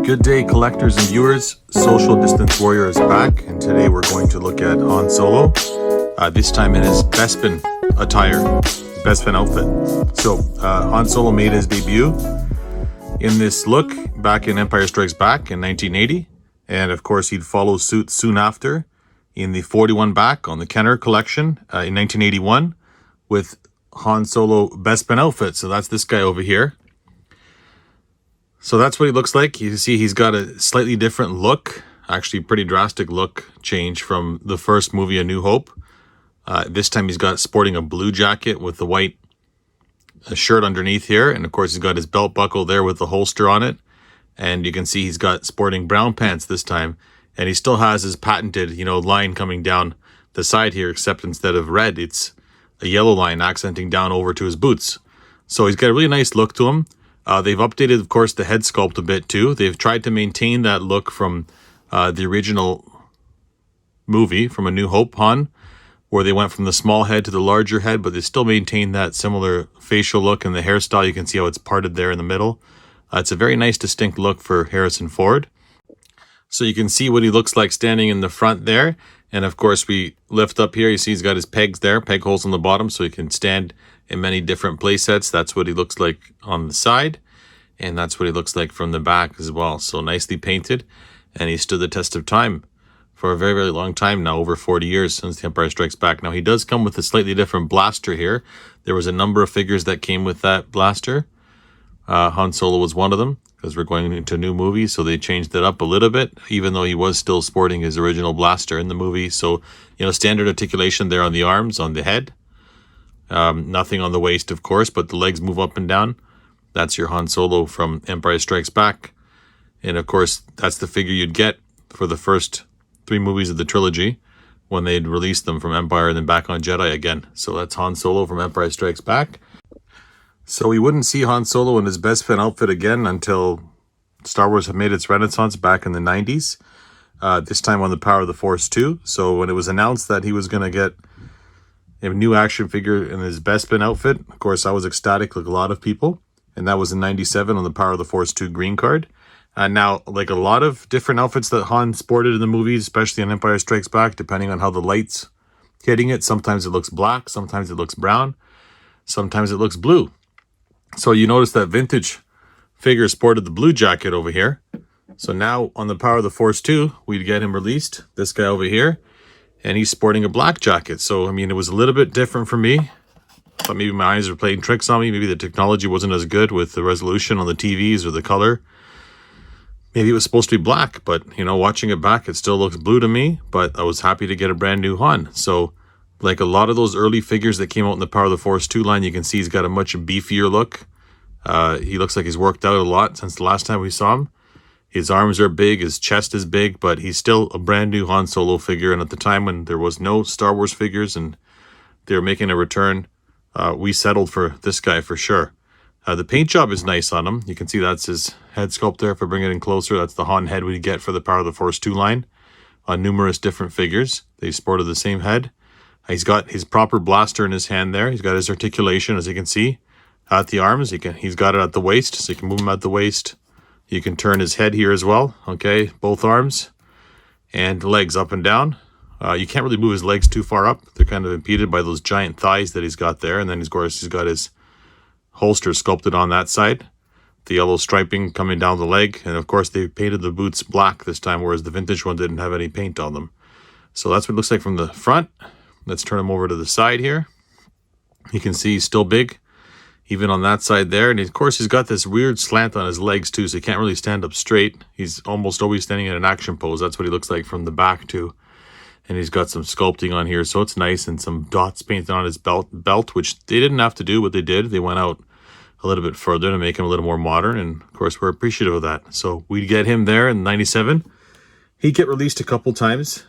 Good day, collectors and viewers. Social Distance Warrior is back, and today we're going to look at Han Solo. This time in his Bespin attire, Bespin outfit. So Han Solo made his debut in this look back in Empire Strikes Back in 1980, and of course he'd follow suit soon after in the 41 back on the Kenner collection in 1981 with Han Solo Bespin outfit. So that's this guy over here. So that's what he looks like. You see he's got a slightly different look, actually pretty drastic look change from the first movie, A New Hope. This time he's got sporting a blue jacket with the white shirt underneath here. And of course he's got his belt buckle there with the holster on it. And you can see he's got sporting brown pants this time. And he still has his patented, line coming down the side here, except instead of red, it's a yellow line accenting down over to his boots. So he's got a really nice look to him. They've updated, of course, the head sculpt a bit too. They've tried to maintain that look from the original movie, from A New Hope Han, where they went from the small head to the larger head, but they still maintain that similar facial look, and the hairstyle, you can see how it's parted there in the middle. It's a very nice, distinct look for Harrison Ford. So you can see what he looks like standing in the front there. And of course, we lift up here. You see he's got his pegs there, peg holes on the bottom, so he can stand in many different play sets. That's what he looks like on the side. And that's what he looks like from the back as well. So nicely painted. And he stood the test of time for a very, very long time now, over 40 years since The Empire Strikes Back. Now, he does come with a slightly different blaster here. There was a number of figures that came with that blaster. Han Solo was one of them, because we're going into a new movie, so they changed it up a little bit, even though he was still sporting his original blaster in the movie. So, standard articulation there on the arms, on the head. Nothing on the waist, of course, but the legs move up and down. That's your Han Solo from Empire Strikes Back. And, of course, that's the figure you'd get for the first 3 movies of the trilogy when they'd released them from Empire and then back on Jedi again. So that's Han Solo from Empire Strikes Back. So we wouldn't see Han Solo in his Bespin outfit again until Star Wars had made its renaissance back in the 90s. This time on The Power of the Force 2. So when it was announced that he was going to get a new action figure in his Bespin outfit, of course, I was ecstatic like a lot of people. And that was in 97 on the Power of the Force 2 green card. And now, like a lot of different outfits that Han sported in the movies, especially on Empire Strikes Back, depending on how the light's hitting it, sometimes it looks black, sometimes it looks brown, sometimes it looks blue. So you notice that vintage figure sported the blue jacket over here. So now on the Power of the Force 2, we'd get him released, this guy over here, and he's sporting a black jacket. So, I mean, it was a little bit different for me. But maybe my eyes were playing tricks on me. Maybe the technology wasn't as good with the resolution on the TVs or the color. Maybe it was supposed to be black, but, watching it back, it still looks blue to me. But I was happy to get a brand new Han. So, like a lot of those early figures that came out in the Power of the Force 2 line, you can see he's got a much beefier look. He looks like he's worked out a lot since the last time we saw him. His arms are big, his chest is big, but he's still a brand new Han Solo figure. And at the time when there was no Star Wars figures and they were making a return, we settled for this guy for sure. The paint job is nice on him. You can see that's his head sculpt there. If I bring it in closer, that's the Han head we get for the Power of the Force 2 line on numerous different figures. They sported the same head. He's got his proper blaster in his hand there. He's got his articulation, as you can see, at the arms. He's got it at the waist, so you can move him at the waist. You can turn his head here as well, okay? Both arms and legs up and down. You can't really move his legs too far up. They're kind of impeded by those giant thighs that he's got there. And then, of course, he's got his holster sculpted on that side. The yellow striping coming down the leg. And, of course, they painted the boots black this time, whereas the vintage one didn't have any paint on them. So that's what it looks like from the front. Let's turn him over to the side here. You can see he's still big, even on that side there. And, of course, he's got this weird slant on his legs, too, so he can't really stand up straight. He's almost always standing in an action pose. That's what he looks like from the back, too. And he's got some sculpting on here, so it's nice, and some dots painted on his belt, which they didn't have to do, but they did. They went out a little bit further to make him a little more modern, and, of course, we're appreciative of that. So we'd get him there in 97. He'd get released a couple times,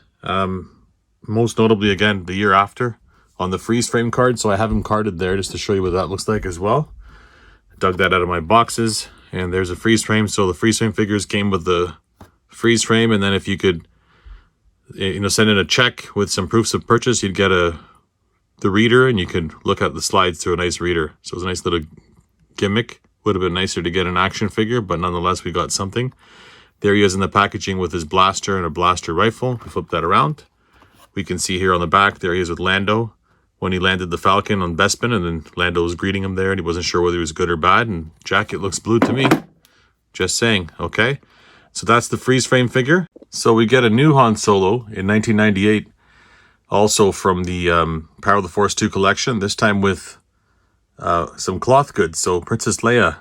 most notably, again, the year after on the freeze frame card. So I have him carded there just to show you what that looks like as well. I dug that out of my boxes, and there's a freeze frame. So the freeze frame figures came with the freeze frame, and then if you could send in a check with some proofs of purchase, you'd get the reader, and you could look at the slides through a nice reader. So it's a nice little gimmick. Would have been nicer to get an action figure, but nonetheless, we got something. There he is in the packaging with his blaster and a blaster rifle. We flip that around. We can see here on the back, there he is with Lando when he landed the Falcon on Bespin, and then Lando was greeting him there, and he wasn't sure whether he was good or bad, and jacket looks blue to me. Just saying, okay? So that's the freeze frame figure. So we get a new Han Solo in 1998, also from the Power of the Force 2 collection, this time with some cloth goods. So Princess Leia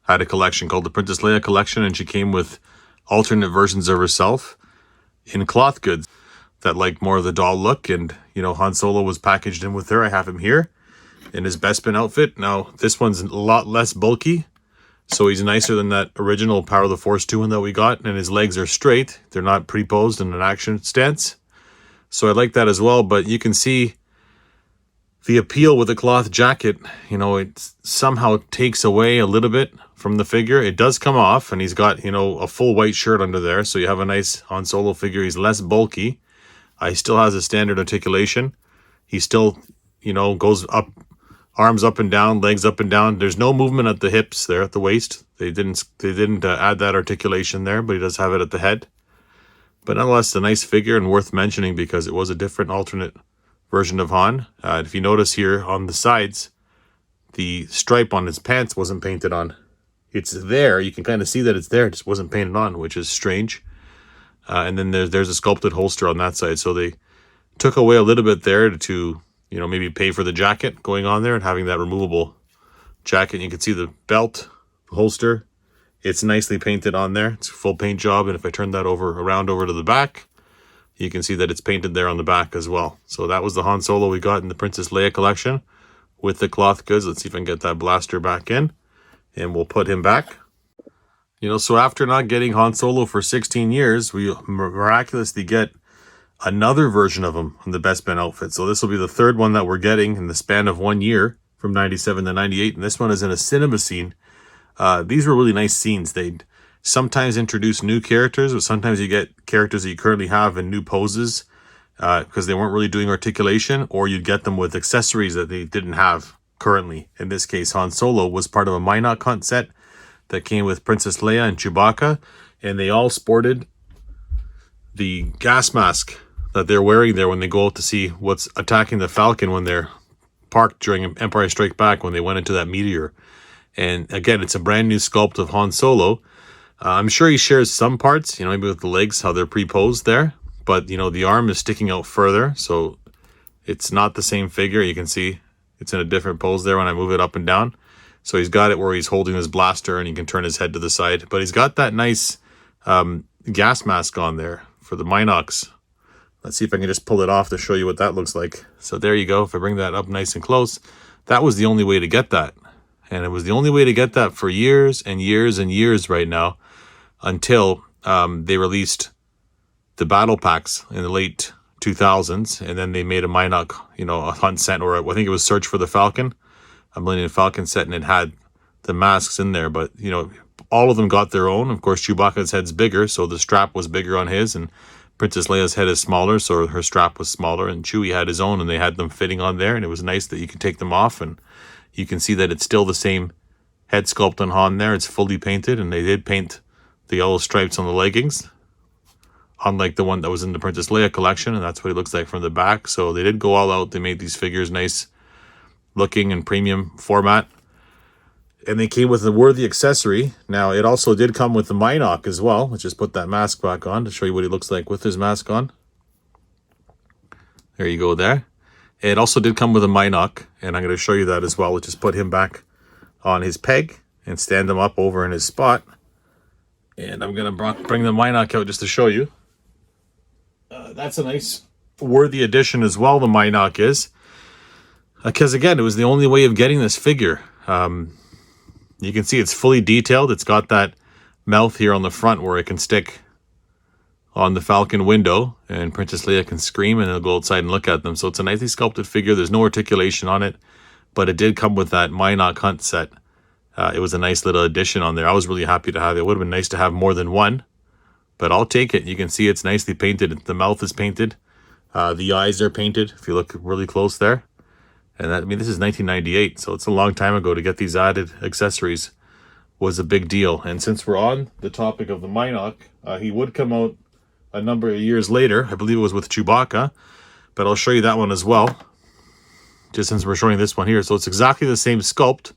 had a collection called the Princess Leia Collection, and she came with alternate versions of herself in cloth goods that like more of the doll look. And, you know, Han Solo was packaged in with her. I have him here in his Bespin outfit. Now, this one's a lot less bulky, so he's nicer than that original Power of the Force 2 one that we got, and his legs are straight. They're not pre-posed in an action stance. So I like that as well, but you can see the appeal with the cloth jacket. You know, it somehow takes away a little bit from the figure. It does come off, and he's got, you know, a full white shirt under there, so you have a nice Han Solo figure. He's less bulky. He still has a standard articulation. He still, you know, goes up, arms up and down, legs up and down. There's no movement at the hips there, at the waist. They didn't add that articulation there, but he does have it at the head. But nonetheless, a nice figure and worth mentioning because it was a different alternate version of Han. If you notice here on the sides, the stripe on his pants wasn't painted on. It's there. You can kind of see that it's there. It just wasn't painted on, which is strange. And then there's a sculpted holster on that side. So they took away a little bit there to, you know, maybe pay for the jacket going on there and having that removable jacket. You can see the belt, the holster. It's nicely painted on there. It's a full paint job. And if I turn that around over to the back, you can see that it's painted there on the back as well. So that was the Han Solo we got in the Princess Leia collection with the cloth goods. Let's see if I can get that blaster back in, and we'll put him back. You know, so after not getting Han Solo for 16 years, we miraculously get another version of him in the Bespin outfit. So this will be the third one that we're getting in the span of 1 year, from 97 to 98. And this one is in a cinema scene. These were really nice scenes. They'd sometimes introduce new characters, but sometimes you get characters that you currently have in new poses because they weren't really doing articulation, or you'd get them with accessories that they didn't have currently. In this case, Han Solo was part of a Mynock Hunt set that came with Princess Leia and Chewbacca, and they all sported the gas mask that they're wearing there when they go out to see what's attacking the Falcon when they're parked during Empire Strikes Back, when they went into that meteor. And again, it's a brand new sculpt of Han Solo. I'm sure he shares some parts, you know, maybe with the legs, how they're pre-posed there, but, you know, the arm is sticking out further, so it's not the same figure. You can see it's in a different pose there when I move it up and down. So he's got it where he's holding his blaster and he can turn his head to the side. But he's got that nice gas mask on there for the Mynocks. Let's see if I can just pull it off to show you what that looks like. So there you go. If I bring that up nice and close, that was the only way to get that. And it was the only way to get that for years and years and years right now, until they released the battle packs in the late 2000s. And then they made a Mynock, you know, a Hunt set, or I think it was Search for the Falcon, a Millennium Falcon set, and it had the masks in there. But, you know, all of them got their own. Of course, Chewbacca's head's bigger, so the strap was bigger on his, and Princess Leia's head is smaller, so her strap was smaller, and Chewie had his own, and they had them fitting on there, and it was nice that you could take them off, and you can see that it's still the same head sculpt on Han there. It's fully painted, and they did paint the yellow stripes on the leggings, unlike the one that was in the Princess Leia collection, and that's what it looks like from the back. So they did go all out. They made these figures nice looking and premium format, and they came with a worthy accessory. Now, it also did come with the Mynock as well. Let's just put that mask back on to show you what he looks like with his mask on. There you go there. It also did come with a Mynock, and I'm going to show you that as well. Let's just put him back on his peg and stand him up over in his spot. And I'm going to bring the Mynock out just to show you. That's a nice worthy addition as well, the Mynock is. Because again, it was the only way of getting this figure. You can see it's fully detailed. It's got that mouth here on the front where it can stick on the Falcon window, and Princess Leia can scream and they'll go outside and look at them. So it's a nicely sculpted figure. There's no articulation on it, but it did come with that Mynock Hunt set. It was a nice little addition on there. I was really happy to have it. It would have been nice to have more than one, but I'll take it. You can see it's nicely painted. The mouth is painted. The eyes are painted, if you look really close there. And that, I mean, this is 1998, so it's a long time ago to get these added accessories. was a big deal. And since we're on the topic of the Mynock, he would come out a number of years later. I believe it was with Chewbacca, but I'll show you that one as well, just since we're showing this one here. So it's exactly the same sculpt,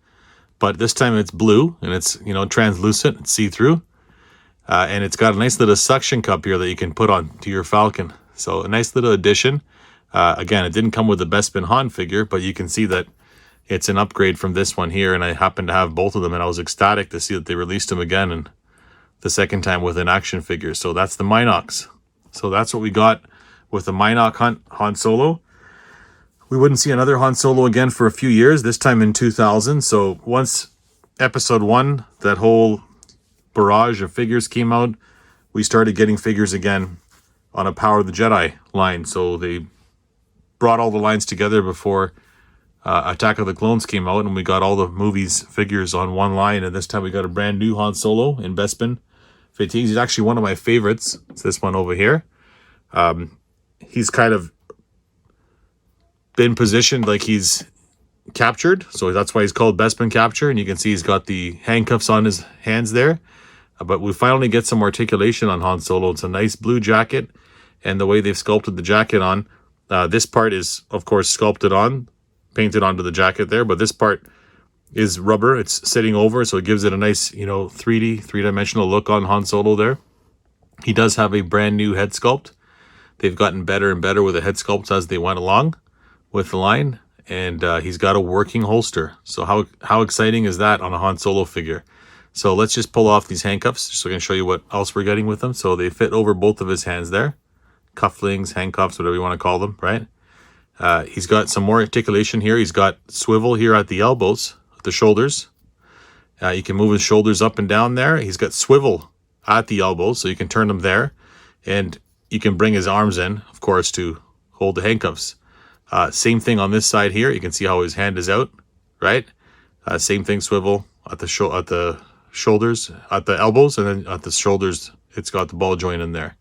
but this time it's blue and it's, you know, translucent, it's see-through. And it's got a nice little suction cup here that you can put on to your Falcon. So a nice little addition. Again, it didn't come with the Bespin Han figure, but you can see that it's an upgrade from this one here. And I happen to have both of them, and I was ecstatic to see that they released them again, and the second time with an action figure. So that's the Mynocks. So that's what we got with the Mynock Hunt Han Solo. We wouldn't see another Han Solo again for a few years, this time in 2000. So once episode 1, that whole barrage of figures came out, we started getting figures again on a Power of the Jedi line. So they brought all the lines together before Attack of the Clones came out, and we got all the movies figures on one line. And this time we got a brand new Han Solo in Bespin fatigues. He's actually one of my favorites. It's this one over here. He's kind of been positioned like he's captured, so that's why he's called Bespin Capture. And you can see he's got the handcuffs on his hands there. But we finally get some articulation on Han Solo. It's a nice blue jacket, and the way they've sculpted the jacket on, this part is, of course, sculpted on, painted onto the jacket there, but this part is rubber. It's sitting over, so it gives it a nice, you know, 3D, three-dimensional look on Han Solo there. He does have a brand new head sculpt. They've gotten better and better with the head sculpts as they went along with the line, and he's got a working holster. So how exciting is that on a Han Solo figure? So let's just pull off these handcuffs so I can show you what else we're getting with them. So they fit over both of his hands there. Cufflinks, handcuffs, whatever you want to call them, right? He's got some more articulation here. He's got swivel here at the elbows, the shoulders. You can move his shoulders up and down there. He's got swivel at the elbows, so you can turn them there. And you can bring his arms in, of course, to hold the handcuffs. Same thing on this side here. You can see how his hand is out, right? Same thing, swivel at the shoulders, at the elbows, and then at the shoulders, it's got the ball joint in there.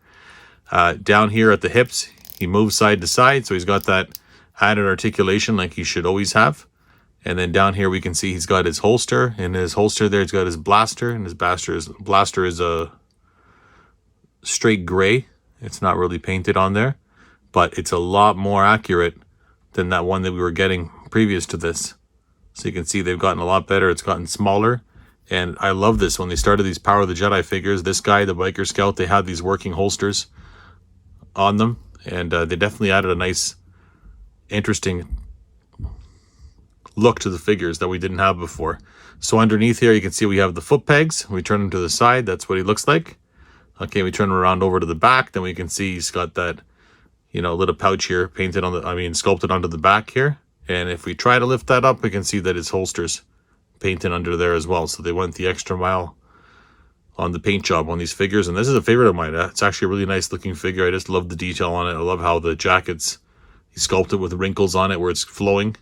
Down here at the hips, he moves side to side, so he's got that added articulation like he should always have. And then down here we can see he's got his holster. In his holster there, he's got his blaster, and his blaster is a straight gray. It's not really painted on there, but it's a lot more accurate than that one that we were getting previous to this. So you can see they've gotten a lot better. It's gotten smaller. And I love this. When they started these Power of the Jedi figures, this guy, the Biker Scout, they had these working holsters on them. And they definitely added a nice, interesting look to the figures that we didn't have before. So underneath here, you can see we have the foot pegs. We turn them to the side. That's what he looks like. Okay, we turn him around over to the back. Then we can see he's got that, you know, little pouch here painted on the, sculpted onto the back here. And if we try to lift that up, we can see that his holster's painted under there as well. So they went the extra mile on the paint job on these figures. And this is a favorite of mine. It's actually a really nice looking figure. I just love the detail on it. I love how the jacket's he sculpted with wrinkles on it where it's flowing.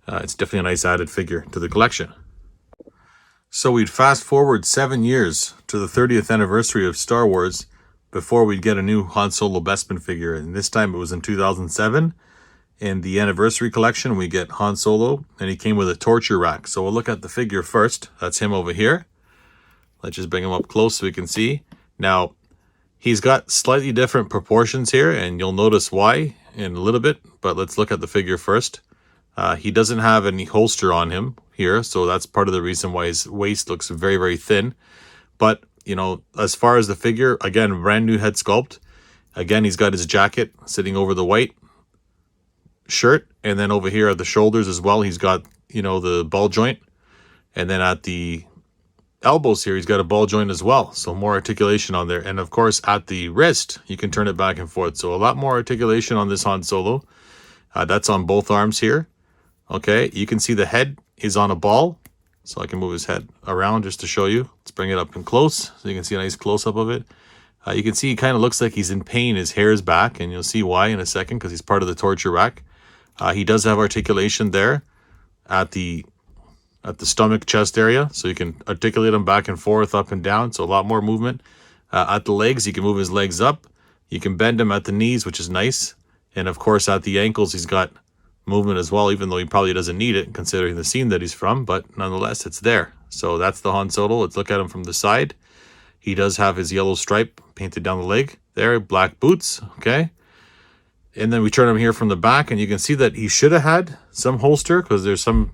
It's definitely a nice added figure to the collection. So we'd fast forward 7 years to the 30th anniversary of Star Wars before we'd get a new Han Solo Bespin figure. And this time it was in 2007. In the anniversary collection, we get Han Solo, and he came with a torture rack. So we'll look at the figure first. That's him over here. Let's just bring him up close so we can see. Now, he's got slightly different proportions here, and you'll notice why in a little bit. But let's look at the figure first. He doesn't have any holster on him here, so that's part of the reason why his waist looks very, very thin. But, you know, as far as the figure, again, brand new head sculpt. Again, he's got his jacket sitting over the white shirt, and then over here at the shoulders as well, he's got, you know, the ball joint. And then at the elbows here, he's got a ball joint as well, so more articulation on there. And of course at the wrist, you can turn it back and forth, so a lot more articulation on this Han Solo. That's on both arms here. Okay, you can see the head is on a ball, so I can move his head around just to show you. Let's bring it up and close so you can see a nice close-up of it. You can see he kind of looks like he's in pain. His hair is back, and you'll see why in a second, because he's part of the torture rack. He does have articulation there at the stomach chest area, so you can articulate him back and forth, up and down, so a lot more movement. At the legs, you can move his legs up. You can bend him at the knees, which is nice. And of course at the ankles, he's got movement as well, even though he probably doesn't need it considering the scene that he's from, but nonetheless it's there. So that's the Han Solo. Let's look at him from the side. He does have his yellow stripe painted down the leg there, black boots, okay? And then we turn him here from the back, and you can see that he should have had some holster because there's some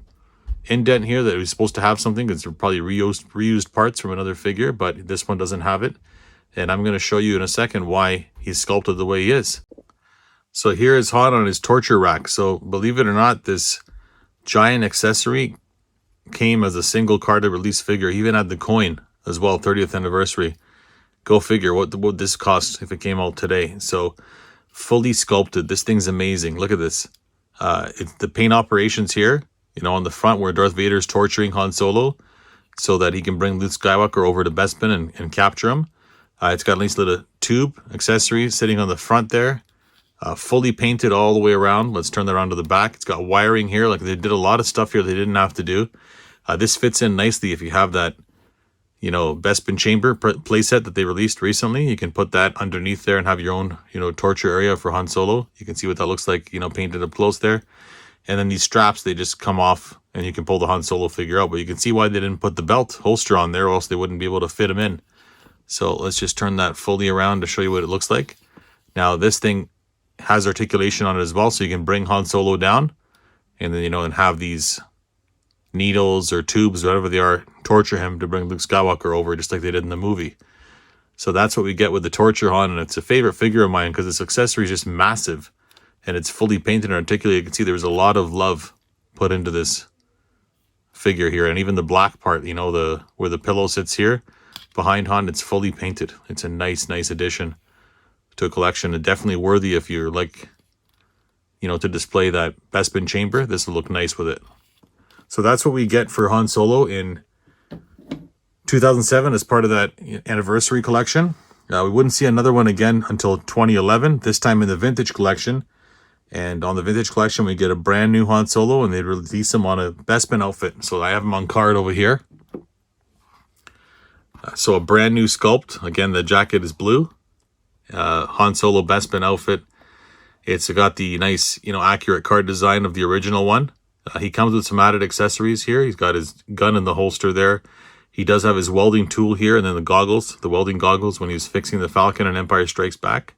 indent here that he's supposed to have something because they're probably reused parts from another figure, but this one doesn't have it. And I'm going to show you in a second why he's sculpted the way he is. So here is Han on his torture rack. So believe it or not, this giant accessory came as a single carded release figure. He even had the coin as well, 30th anniversary. Go figure what would this cost if it came out today. So fully sculpted. This thing's amazing. Look at this. It's the paint operations here, you know, on the front where Darth Vader's torturing Han Solo so that he can bring Luke Skywalker over to Bespin and capture him. It's got a nice little tube accessory sitting on the front there. Fully painted all the way around. Let's turn that around to the back. It's got wiring here. Like they did a lot of stuff here they didn't have to do. This fits in nicely if you have that, you know, Bespin chamber playset that they released recently. You can put that underneath there and have your own, you know, torture area for Han Solo. You can see what that looks like, you know, painted up close there. And then these straps, they just come off and you can pull the Han Solo figure out. But you can see why they didn't put the belt holster on there, or else they wouldn't be able to fit him in. So let's just turn that fully around to show you what it looks like. Now this thing has articulation on it as well, so you can bring Han Solo down and then, you know, and have these needles or tubes, whatever they are, torture him to bring Luke Skywalker over, just like they did in the movie. So that's what we get with the torture Han, and it's a favorite figure of mine because this accessory is just massive and it's fully painted and articulated. You can see there was a lot of love put into this figure here, and even the black part, you know, where the pillow sits here behind Han, it's fully painted. It's a nice addition to a collection, and definitely worthy if you're like, you know, to display that Bespin chamber. This will look nice with it. So that's what we get for Han Solo in 2007 as part of that anniversary collection. We wouldn't see another one again until 2011, this time in the vintage collection. And on the vintage collection, we get a brand new Han Solo, and they release him on a Bespin outfit. So I have him on card over here. So a brand new sculpt. Again, the jacket is blue. Han Solo Bespin outfit. It's got the nice, you know, accurate card design of the original one. He comes with some added accessories here. He's got his gun in the holster there. He does have his welding tool here, and then the goggles, the welding goggles when he was fixing the Falcon in Empire Strikes Back.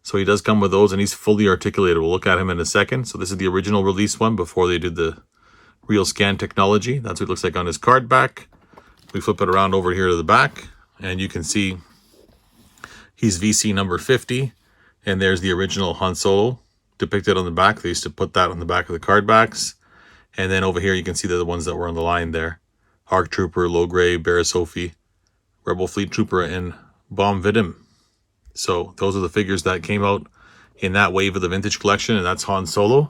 So he does come with those, and he's fully articulated. We'll look at him in a second. So this is the original release one before they did the real scan technology. That's what it looks like on his card back. We flip it around over here to the back, and you can see he's VC number 50, and there's the original Han Solo depicted on the back. They used to put that on the back of the card backs. And then over here you can see the ones that were on the line there. Arc Trooper, Logray, Barra Sophie, Rebel Fleet Trooper, and Bomb Vidim. So those are the figures that came out in that wave of the vintage collection, and that's Han Solo.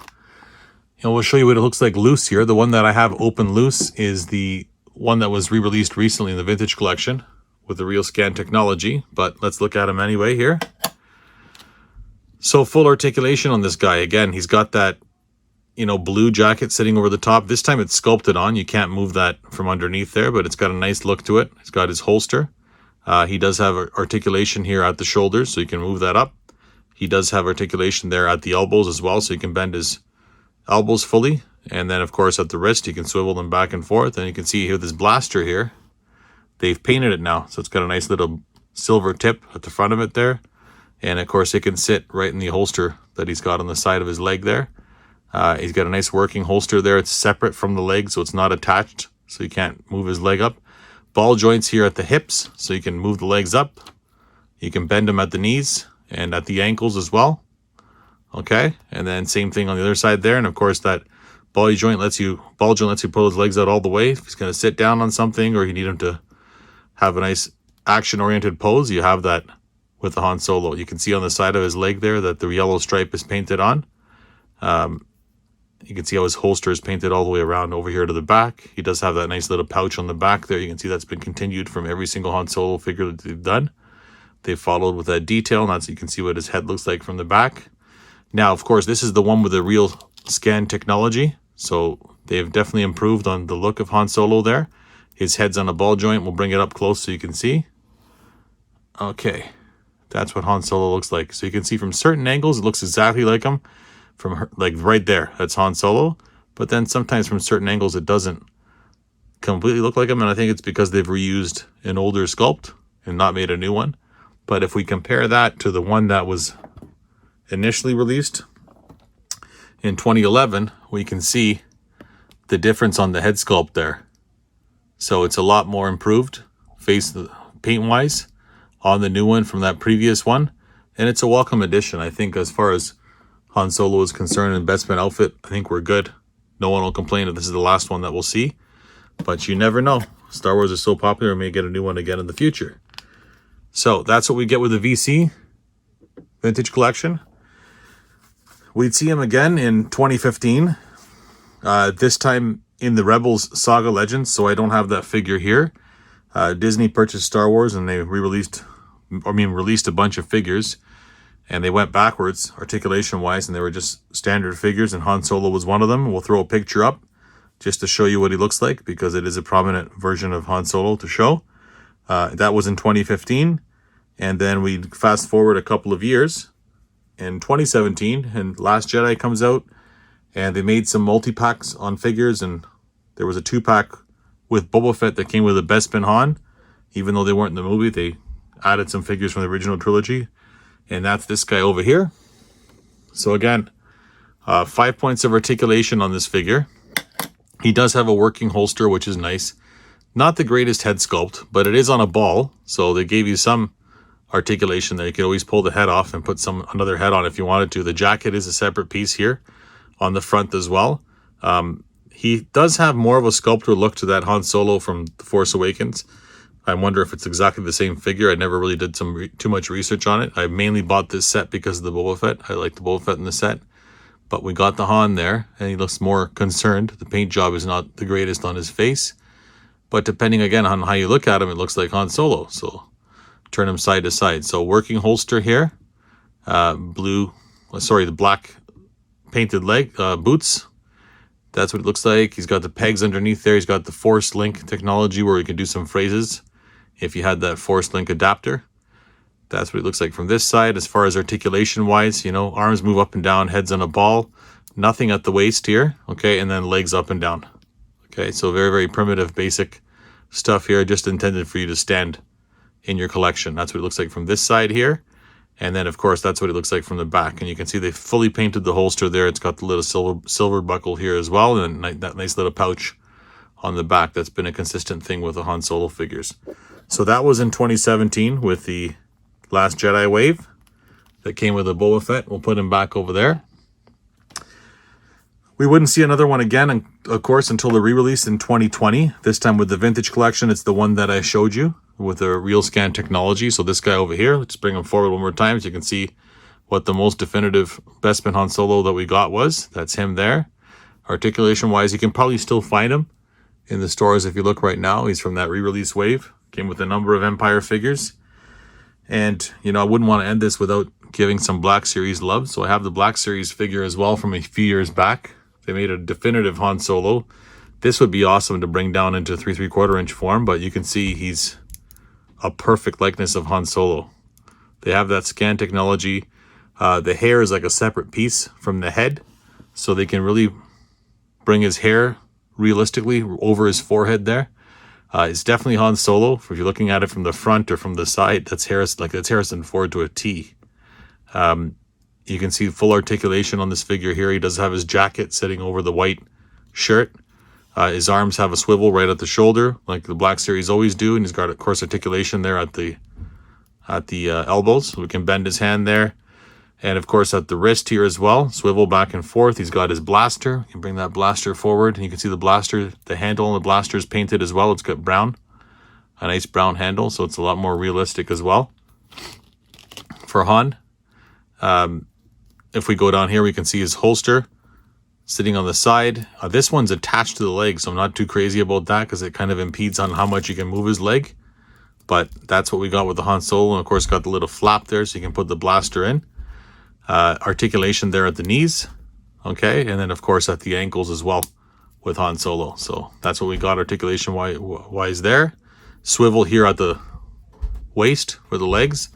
And we'll show you what it looks like loose here. The one that I have open loose is the one that was re-released recently in the vintage collection with the real scan technology, but let's look at him anyway here. So full articulation on this guy. Again, he's got that, you know, blue jacket sitting over the top. This time it's sculpted on. You can't move that from underneath there, but it's got a nice look to it. It's got his holster. He does have articulation here at the shoulders, so you can move that up. He does have articulation there at the elbows as well, so you can bend his elbows fully. And then, of course, at the wrist, you can swivel them back and forth. And you can see here this blaster here. They've painted it now, so it's got a nice little silver tip at the front of it there. And, of course, it can sit right in the holster that he's got on the side of his leg there. He's got a nice working holster there. It's separate from the leg, so it's not attached, so you can't move his leg up. Ball joints here at the hips, so you can move the legs up. You can bend them at the knees and at the ankles as well. Okay, and then same thing on the other side there. And of course, that ball joint lets you pull his legs out all the way. If he's going to sit down on something, or you need him to have a nice action-oriented pose, you have that with the Han Solo. You can see on the side of his leg there that the yellow stripe is painted on. You can see how his holster is painted all the way around over here to the back. He does have that nice little pouch on the back there. You can see that's been continued from every single Han Solo figure that they've done. They followed with that detail, and that's, you can see what his head looks like from the back. Now, of course, this is the one with the real scan technology, so they've definitely improved on the look of Han Solo there. His head's on a ball joint. We'll bring it up close so you can see. Okay, that's what Han Solo looks like. So you can see from certain angles, it looks exactly like him. from her, like right there, that's Han Solo. But then sometimes from certain angles, it doesn't completely look like him. And I think it's because they've reused an older sculpt and not made a new one. But if we compare that to the one that was initially released in 2011, we can see the difference on the head sculpt there. So it's a lot more improved face paint wise on the new one from that previous one. And it's a welcome addition. I think as far as Han Solo is concerned and Bespin outfit, I think we're good. No one will complain if this is the last one that we'll see. But you never know. Star Wars is so popular, we may get a new one again in the future. So that's what we get with the VC Vintage Collection. We'd see him again in 2015. This time in the Rebels Saga Legends, so I don't have that figure here. Disney purchased Star Wars and they released a bunch of figures, and they went backwards articulation wise, and they were just standard figures, and Han Solo was one of them. We'll throw a picture up just to show you what he looks like, because it is a prominent version of Han Solo to show. That was in 2015, and then we fast forward a couple of years in 2017, and Last Jedi comes out, and they made some multi-packs on figures, and there was a 2-pack with Boba Fett that came with a Bespin Han. Even though they weren't in the movie, they added some figures from the original trilogy, and that's this guy over here. So again, 5 points of articulation on this figure. He does have a working holster, which is nice. Not the greatest head sculpt, but it is on a ball, so they gave you some articulation there. You could always pull the head off and put another head on if you wanted to. The jacket is a separate piece here on the front as well. He does have more of a sculptor look to that Han Solo from The Force Awakens. I wonder if it's exactly the same figure. I never really did too much research on it. I mainly bought this set because of the Boba Fett. I like the Boba Fett in the set. But we got the Han there, and he looks more concerned. The paint job is not the greatest on his face. But depending, again, on how you look at him, it looks like Han Solo. So turn him side to side. So working holster here. The black painted leg boots. That's what it looks like. He's got the pegs underneath there. He's got the Force Link technology where you can do some phrases if you had that Force Link adapter. That's what it looks like from this side. As far as articulation wise, arms move up and down, heads on a ball. Nothing at the waist here, okay, and then legs up and down. Okay, so very, very primitive, basic stuff here, just intended for you to stand in your collection. That's what it looks like from this side here. And then, of course, that's what it looks like from the back. And you can see they fully painted the holster there. It's got the little silver buckle here as well, and that nice little pouch on the back. That's been a consistent thing with the Han Solo figures. So that was in 2017 with the Last Jedi wave that came with a Boba Fett. We'll put him back over there. We wouldn't see another one again, of course, until the re-release in 2020. This time with the Vintage Collection, it's the one that I showed you with the real scan technology. So this guy over here, let's bring him forward one more time so you can see what the most definitive Bespin Han Solo that we got was. That's him there. Articulation wise, you can probably still find him in the stores if you look right now. He's from that re-release wave. Came with a number of Empire figures. And, I wouldn't want to end this without giving some Black Series love. So I have the Black Series figure as well from a few years back. They made a definitive Han Solo. This would be awesome to bring down into 3 3/4 inch form, but you can see he's a perfect likeness of Han Solo. They have that scan technology. The hair is like a separate piece from the head, so they can really bring his hair realistically over his forehead there. It's definitely Han Solo. If you're looking at it from the front or from the side, that's Harrison Ford to a T. You can see full articulation on this figure here. He does have his jacket sitting over the white shirt. His arms have a swivel right at the shoulder, like the Black Series always do, and he's got, of course, articulation there at the elbows. So we can bend his hand there, and of course at the wrist here as well, swivel back and forth. He's got his blaster. You can bring that blaster forward, and you can see the blaster, the handle on the blaster is painted as well. It's got brown, a nice brown handle, so it's a lot more realistic as well. For Han, if we go down here, we can see his holster sitting on the side. This one's attached to the leg, so I'm not too crazy about that because it kind of impedes on how much you can move his leg. But that's what we got with the Han Solo, and of course got the little flap there so you can put the blaster in. Articulation there at the knees, okay, and then of course at the ankles as well with Han Solo. So that's what we got articulation wise there. Swivel here at the waist for the legs,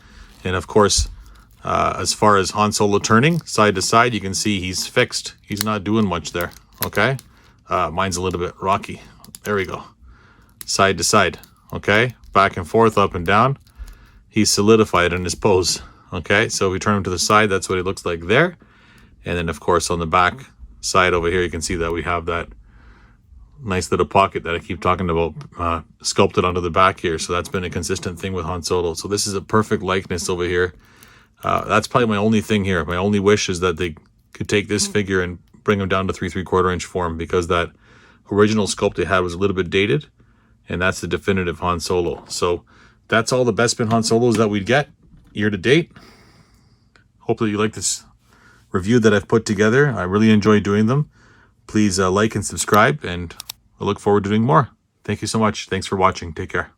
and of course As far as Han Solo turning side to side, you can see he's fixed. He's not doing much there, okay? Mine's a little bit rocky. There we go. Side to side, okay? Back and forth, up and down. He's solidified in his pose, okay? So if we turn him to the side, that's what he looks like there. And then, of course, on the back side over here, you can see that we have that nice little pocket that I keep talking about sculpted onto the back here. So that's been a consistent thing with Han Solo. So this is a perfect likeness over here. That's probably my only thing here. My only wish is that they could take this figure and bring him down to 3 3/4 inch form, because that original sculpt they had was a little bit dated, and that's the definitive Han Solo. So that's all the Bespin Han Solos that we'd get year to date. Hopefully you like this review that I've put together. I really enjoy doing them. Please like and subscribe, and I look forward to doing more. Thank you so much. Thanks for watching. Take care.